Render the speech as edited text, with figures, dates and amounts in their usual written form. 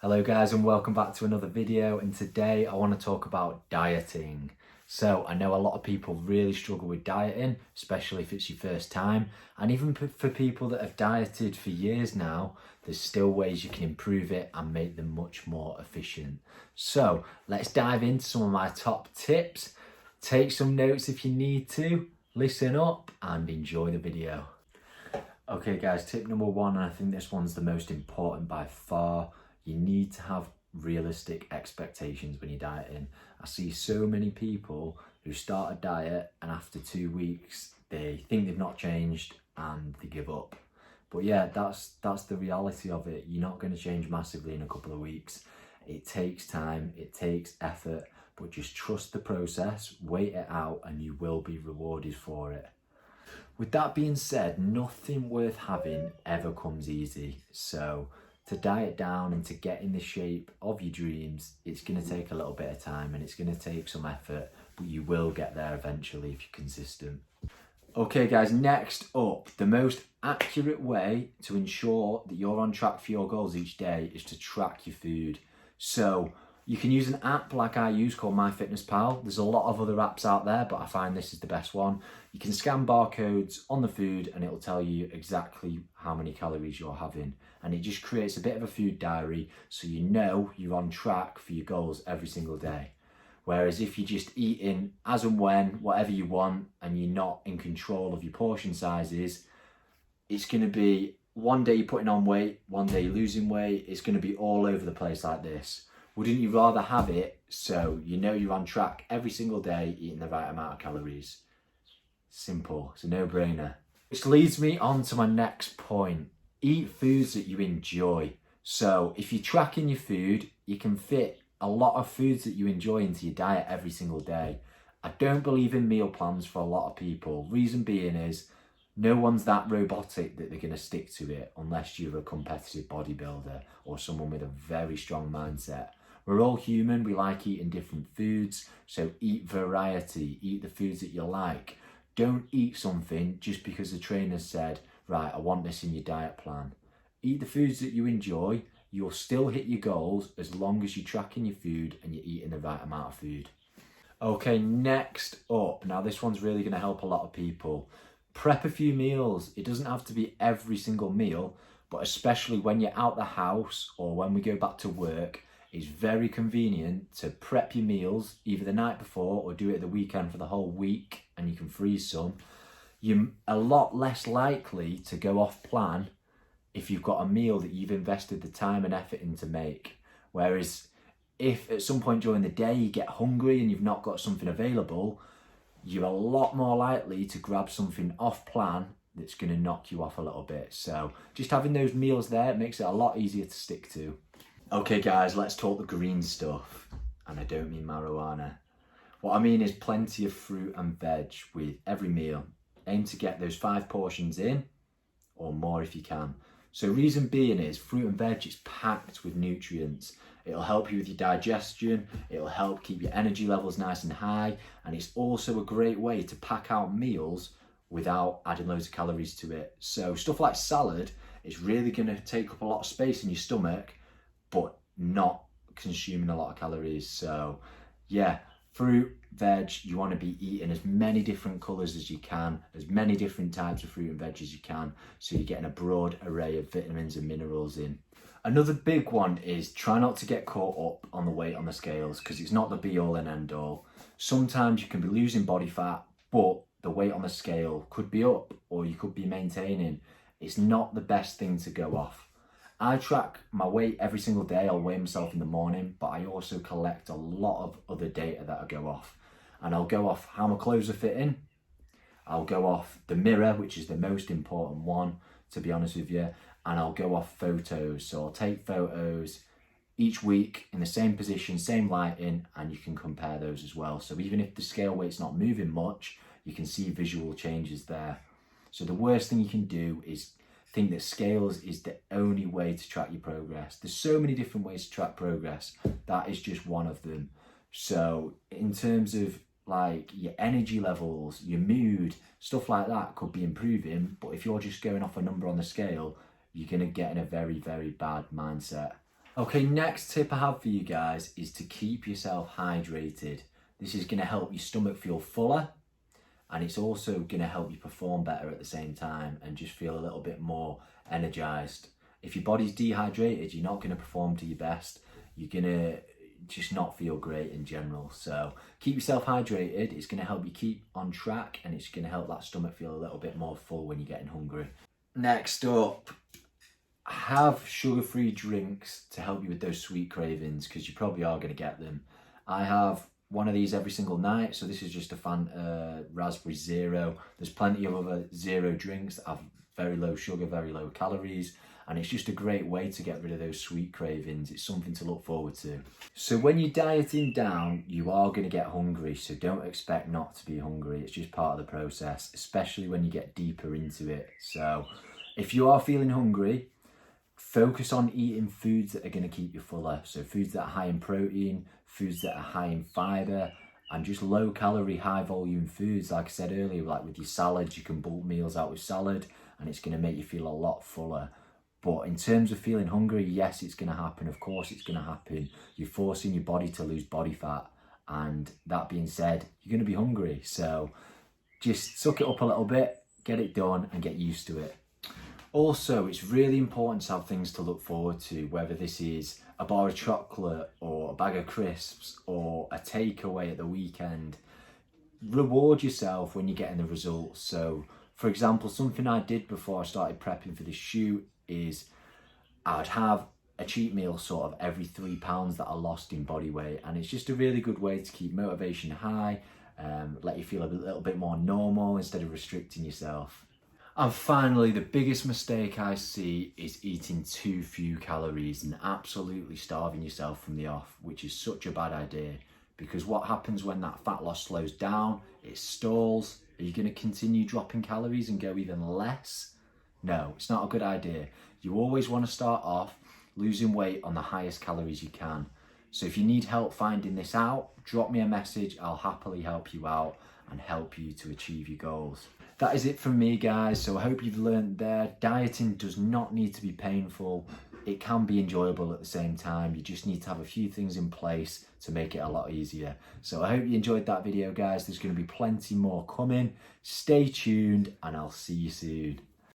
Hello guys and welcome back to another video, and today I want to talk about dieting. So I know a lot of people really struggle with dieting, especially if it's your first time, and even for people that have dieted for years now, there's still ways you can improve it and make them much more efficient. So let's dive into some of my top tips. Take some notes if you need to, listen up and enjoy the video. Okay guys, tip number one, and I think this one's the most important by far. You need to have realistic expectations when you're dieting. I see so many people who start a diet and after 2 weeks they think they've not changed and they give up. But yeah, that's the reality of it. You're not going to change massively in a couple of weeks. It takes time, it takes effort, but just trust the process, wait it out, and you will be rewarded for it. With that being said, nothing worth having ever comes easy. So to diet down and to get in the shape of your dreams, it's going to take a little bit of time and it's going to take some effort, but you will get there eventually if you're consistent. Okay guys, next up, the most accurate way to ensure that you're on track for your goals each day is to track your food. So you can use an app like I use called MyFitnessPal. There's a lot of other apps out there, but I find this is the best one. You can scan barcodes on the food and it'll tell you exactly how many calories you're having. And it just creates a bit of a food diary so you know you're on track for your goals every single day. Whereas if you're just eating as and when, whatever you want, and you're not in control of your portion sizes, it's going to be one day you're putting on weight, one day you're losing weight. It's going to be all over the place like this. Wouldn't you rather have it so you know you're on track every single day, eating the right amount of calories? Simple, it's a no-brainer. Which leads me on to my next point. Eat foods that you enjoy. So if you're tracking your food, you can fit a lot of foods that you enjoy into your diet every single day. I don't believe in meal plans for a lot of people. Reason being is no one's that robotic that they're going to stick to it unless you're a competitive bodybuilder or someone with a very strong mindset. We're all human, we like eating different foods, so eat variety, eat the foods that you like. Don't eat something just because the trainer said, right, I want this in your diet plan. Eat the foods that you enjoy, you'll still hit your goals as long as you're tracking your food and you're eating the right amount of food. Okay, next up, now this one's really going to help a lot of people. Prep a few meals. It doesn't have to be every single meal, but especially when you're out the house or when we go back to work, it's very convenient to prep your meals either the night before or do it the weekend for the whole week, and you can freeze some. You're a lot less likely to go off plan if you've got a meal that you've invested the time and effort in to make. Whereas if at some point during the day you get hungry and you've not got something available, you're a lot more likely to grab something off plan that's going to knock you off a little bit. So just having those meals there makes it a lot easier to stick to. Okay guys, let's talk the green stuff. And I don't mean marijuana. What I mean is plenty of fruit and veg with every meal. Aim to get those 5 portions in, or more if you can. So reason being is fruit and veg is packed with nutrients. It'll help you with your digestion, it'll help keep your energy levels nice and high, and it's also a great way to pack out meals without adding loads of calories to it. So stuff like salad is really going to take up a lot of space in your stomach, but not consuming a lot of calories. So yeah, fruit, veg, you want to be eating as many different colours as you can, as many different types of fruit and veg as you can, so you're getting a broad array of vitamins and minerals in. Another big one is try not to get caught up on the weight on the scales, because it's not the be all and end all. Sometimes you can be losing body fat, but the weight on the scale could be up or you could be maintaining. It's not the best thing to go off. I track my weight every single day. I'll weigh myself in the morning, but I also collect a lot of other data that I go off. And I'll go off how my clothes are fitting. I'll go off the mirror, which is the most important one, to be honest with you. And I'll go off photos. So I'll take photos each week in the same position, same lighting, and you can compare those as well. So even if the scale weight's not moving much, you can see visual changes there. So the worst thing you can do is think that scales is the only way to track your progress. There's so many different ways to track progress. That is just one of them. So in terms of like your energy levels, your mood, stuff like that could be improving, but if you're just going off a number on the scale, you're going to get in a very, very bad mindset. Okay, next tip I have for you guys is to keep yourself hydrated. This is going to help your stomach feel fuller, and it's also going to help you perform better at the same time and just feel a little bit more energized. If your body's dehydrated, you're not going to perform to your best. You're going to just not feel great in general. So keep yourself hydrated. It's going to help you keep on track, and it's going to help that stomach feel a little bit more full when you're getting hungry. Next up, have sugar-free drinks to help you with those sweet cravings, because you probably are going to get them. I have one of these every single night. So this is just a Fanta Raspberry Zero. There's plenty of other zero drinks that have very low sugar, very low calories, and it's just a great way to get rid of those sweet cravings. It's something to look forward to. So when you're dieting down, you are going to get hungry, so don't expect not to be hungry. It's just part of the process, especially when you get deeper into it. So if you are feeling hungry, focus on eating foods that are going to keep you fuller. So foods that are high in protein, foods that are high in fiber, and just low calorie, high volume foods. Like I said earlier, like with your salads, you can bulk meals out with salad and it's going to make you feel a lot fuller. But in terms of feeling hungry, yes, it's going to happen. Of course, it's going to happen. You're forcing your body to lose body fat. And that being said, you're going to be hungry. So just suck it up a little bit, get it done, and get used to it. Also, it's really important to have things to look forward to, whether this is a bar of chocolate or a bag of crisps or a takeaway at the weekend. Reward yourself when you're getting the results. So, for example, something I did before I started prepping for this shoot is I'd have a cheat meal sort of every 3 pounds that I lost in body weight, and it's just a really good way to keep motivation high, let you feel a little bit more normal instead of restricting yourself. And finally, the biggest mistake I see is eating too few calories and absolutely starving yourself from the off, which is such a bad idea, because what happens when that fat loss slows down? It stalls. Are you going to continue dropping calories and go even less? No, it's not a good idea. You always want to start off losing weight on the highest calories you can. So if you need help finding this out, drop me a message. I'll happily help you out and help you to achieve your goals. That is it from me, guys. So I hope you've learned there. Dieting does not need to be painful. It can be enjoyable at the same time. You just need to have a few things in place to make it a lot easier. So I hope you enjoyed that video, guys. There's going to be plenty more coming. Stay tuned and I'll see you soon.